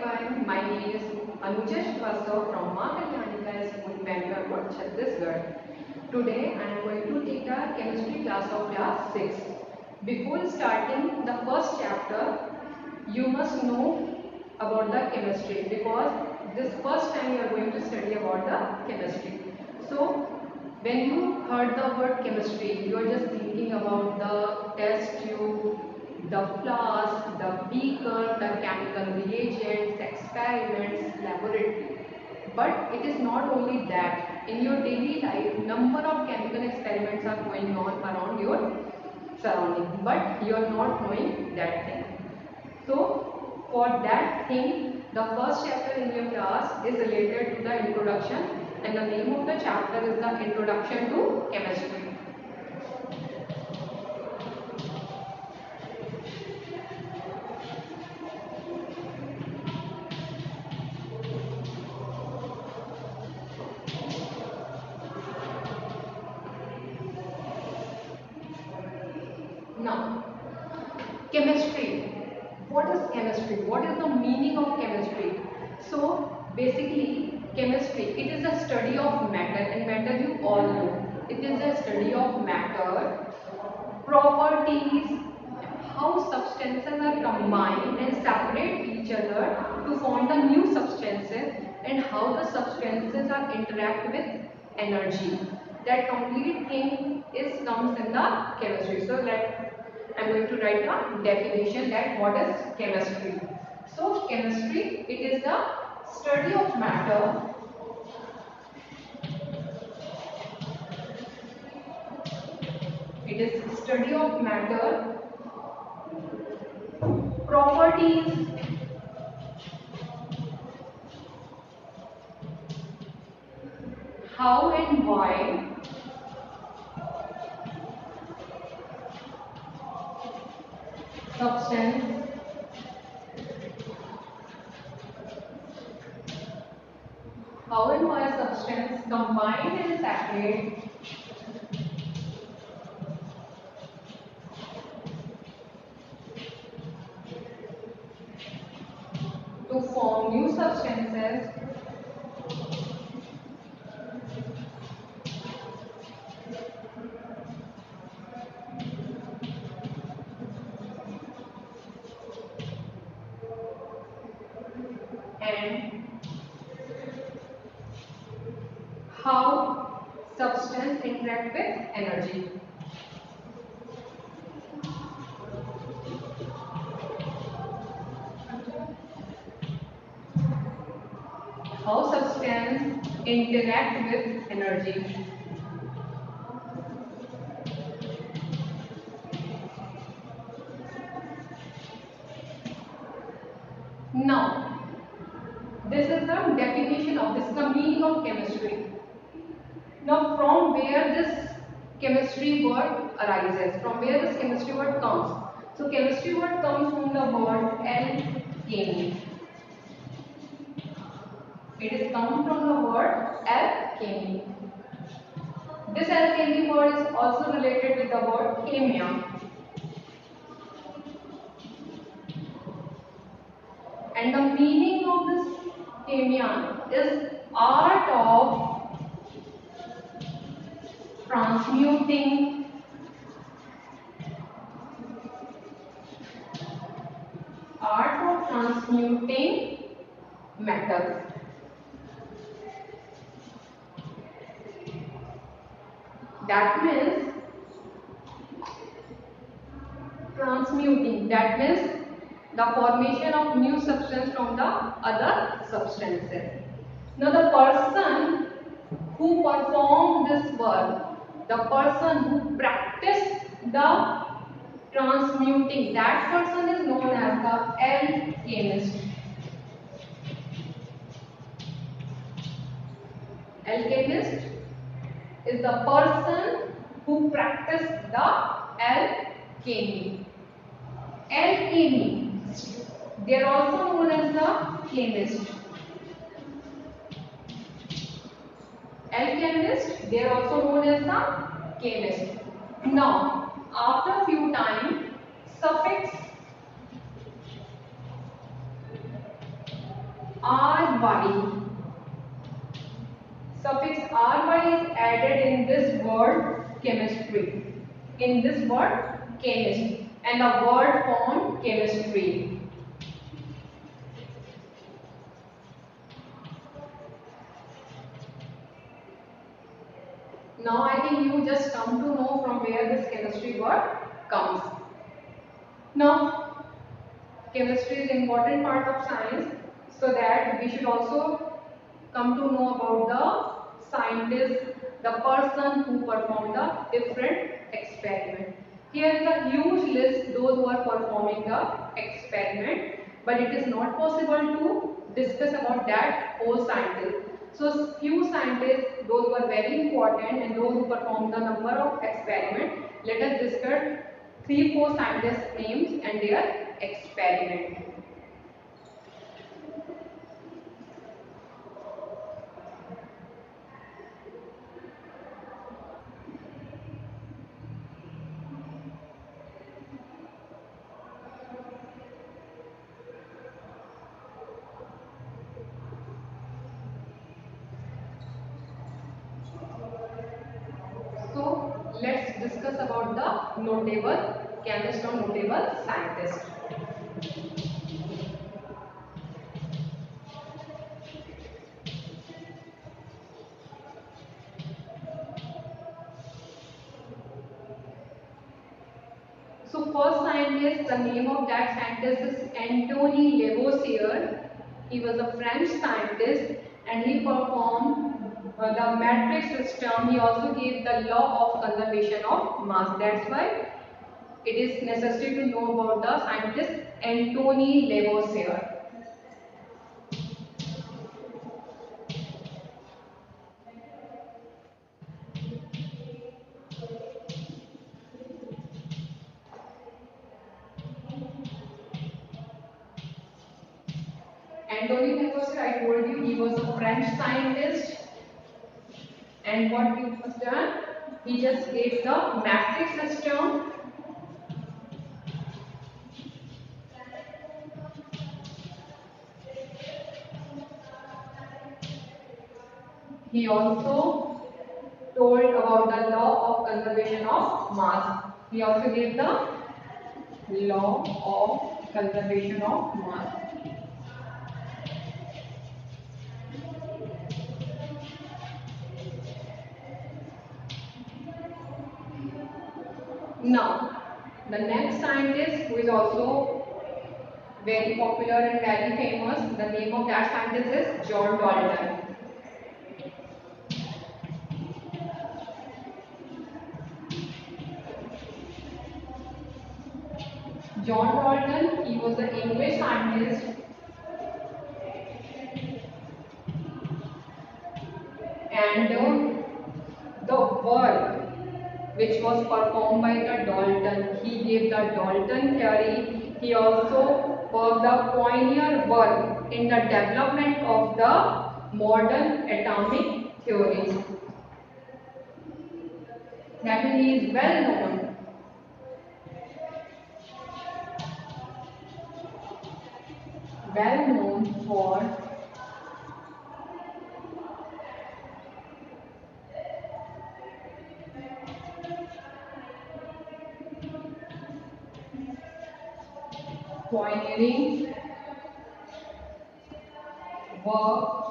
everyone. My name is Anuja Shrivastava from Maa Kalyanika School, Bangalore Road, Chhattisgarh. Today I am going to take the chemistry class of class 6. Before starting the first chapter, you must know about the chemistry because this first time you are going to study about the chemistry. So when you heard the word chemistry, you are just thinking about the test tube, the flask, the beaker, the chemical reagents, experiments, laboratory. But it is not only that. In your daily life, number of chemical experiments are going on around your surrounding, but you are not knowing that thing. So, for that thing, the first chapter in your class is related to the introduction, and the name of the chapter is the Introduction to Chemistry. Now, chemistry. What is chemistry? What is the meaning of chemistry? So, basically, chemistry, it is a study of matter, and matter you all know. It is a study of matter, properties, how substances are combined and separate each other to form the new substances, and how the substances are interact with energy. That complete thing is comes in the chemistry. So I'm going to write a definition that what is chemistry. So chemistry, it is the study of matter, it is study of matter, properties, how and why substance substance combine and separate to form new substances and how substance interact with energy. How substance interact with energy. Now, this is the definition of this, the meaning of chemistry. Now, from where this chemistry word arises, from where this chemistry word comes. So, chemistry word comes from the word alchemy. It is come from the word alchemy. This alchemy word is also related with the word chemia. And the meaning of this chemia is art of transmuting metals. That means transmuting, that means the formation of new substance from the other substances. Now the person who performed this work, the person who practiced the transmuting, that person is known as the alchemist. Alchemist is the person who practiced the alchemy. Alchemy, they are also known as the chemist. Alchemist, they are also known as the chemist. Now, after few time, suffix ry. Suffix ry is added in this word chemistry. In this word chemist, and the word form chemistry. Now I think you just come to know from where this chemistry word comes. Now chemistry is an important part of science, so that we should also come to know about the scientist, the person who performed the different experiment. Here is a huge list those who are performing the experiment, but it is not possible to discuss about that whole scientist. So few scientists, those who are very important and those who perform the number of experiment. Let us discuss 3-4 scientists names and their experiment. So let's discuss about the notable chemist or notable scientist. So first scientist, the name of that scientist is Antony Lavoisier. He was a French scientist and he performed the matrix system. He also gave the law of conservation of mass. That's why it is necessary to know about the scientist Antony Lavoisier. Antony Lavoisier, I told you, he was a French scientist, and what he was done, he just gave the matrix system. He also told about the law of conservation of mass. He also gave the law of conservation of mass. Now, the next scientist who is also very popular and very famous, the name of that scientist is John Dalton. John Dalton, he was an English scientist and the work which was performed by the Dalton, he gave the Dalton theory. He also was the pioneer work in the development of the modern atomic theories. That means he is well known for pioneering work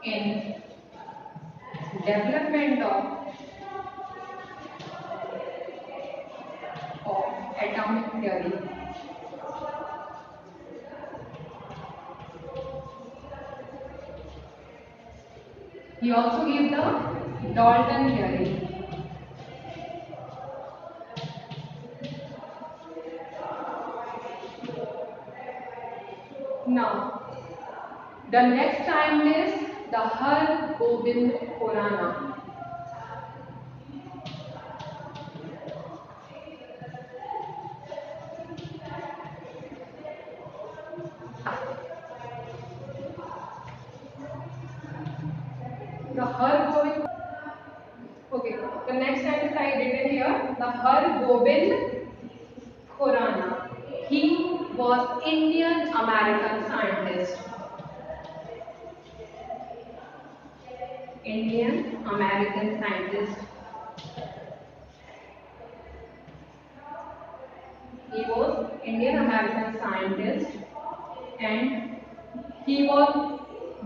in development of atomic theory. He also gave the Dalton theory. Now, the next time is the Har Gobind Khorana. The Har Gobind. Okay, the next sentence I written here, the Har Gobind Khorana. was Indian American scientist. Indian American scientist. He was Indian American scientist and he was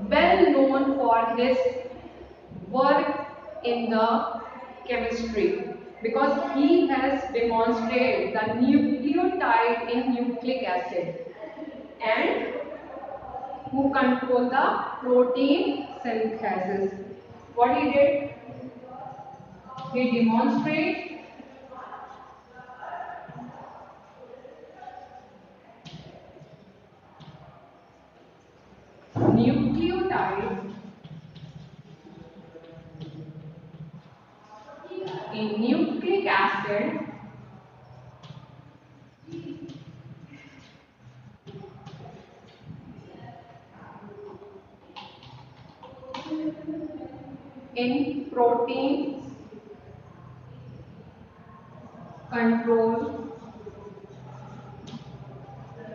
well known for his work in the chemistry because he has demonstrated the nucleotide in nucleic acid and who control the protein synthesis. What he did? He demonstrated nucleotides in nucleic acid in proteins control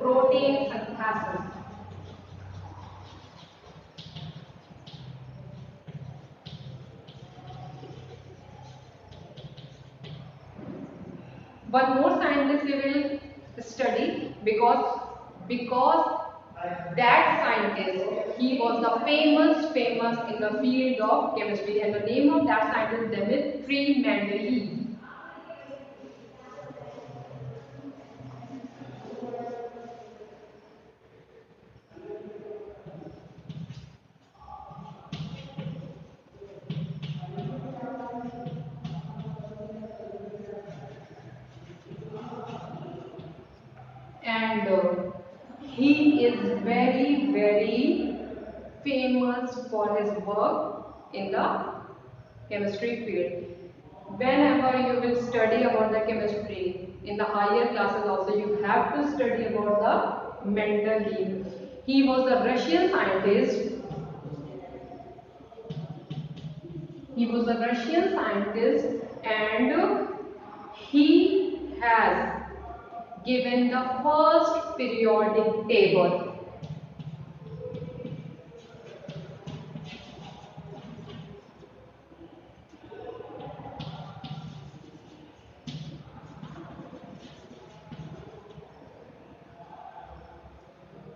protein synthesis. One more scientist we will study because that scientist he was the famous in the field of chemistry and the name of that scientist Dmitri Mendeleev. And he is very famous for his work in the chemistry field. Whenever you will study about the chemistry in the higher classes also you have to study about the Mendeleev. He was a Russian scientist. He was a Russian scientist and he has given the first periodic table.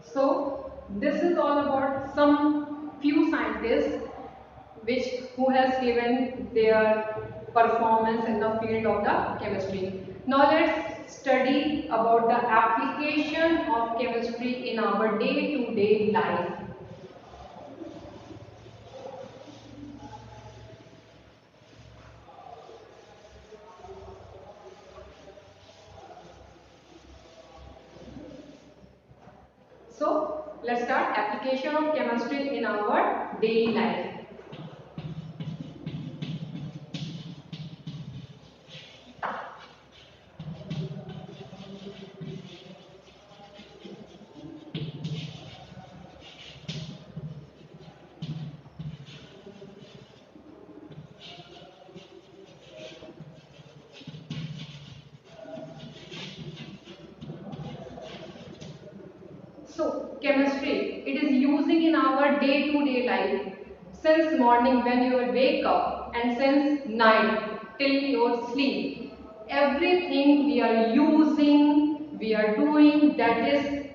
So this is all about some few scientists who has given their performance in the field of the chemistry. Now let's study about the application of chemistry in our day-to-day life. So let's start application of chemistry in our daily life. So chemistry, it is using in our day-to-day life since morning when you will wake up and since night till your sleep. Everything we are using, we are doing that is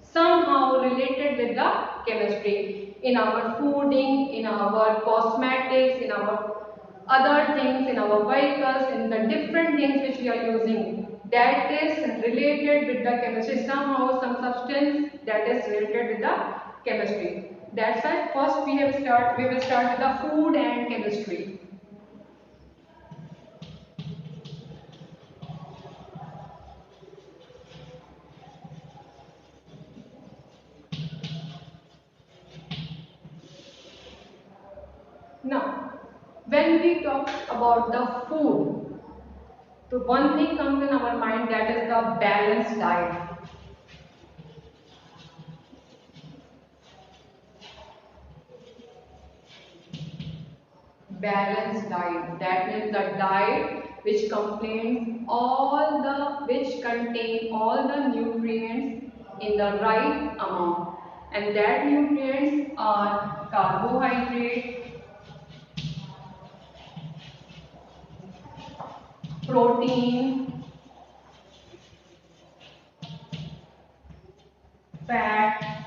somehow related with the chemistry in our fooding, in our cosmetics, in our other things, in our vehicles, in the different things which we are using. That is related with the chemistry. Somehow, some substance that is related with the chemistry. That's why first we will start with the food and chemistry. Now, when we talk about the food, so one thing comes in our mind that is the balanced diet. Balanced diet, that means the diet which contains all the which contain all the nutrients in the right amount, and that nutrients are carbohydrate, protein, fat,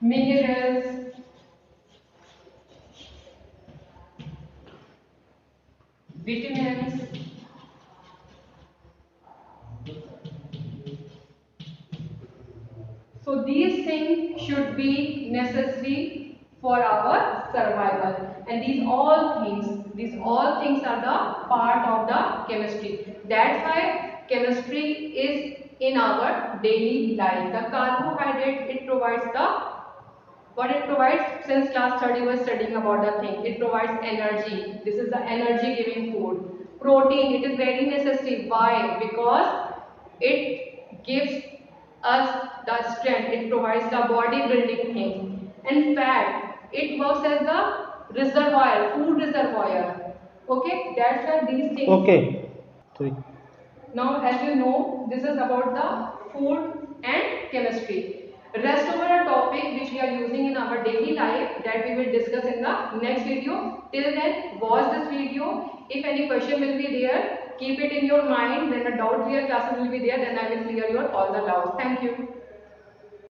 minerals, vitamins. So these things should be necessary for our survival, and these all things are the part of the chemistry. That's why chemistry is in our daily life. The carbohydrate, it provides the what it provides. Since class 30 was studying about the thing, it provides energy. This is the energy giving food. Protein, it is very necessary. Why? Because it gives us the strength, it provides the body building things. And fat, it works as the reservoir, food reservoir. Okay, that's why these things. Okay. Sorry. Now, as you know, this is about the food and chemistry. Rest over a topic which we are using in our daily life, that we will discuss in the next video. Till then, watch this video. If any question will be there, keep it in your mind. When the doubt clear classes will be there, then I will clear your all the doubts. Thank you.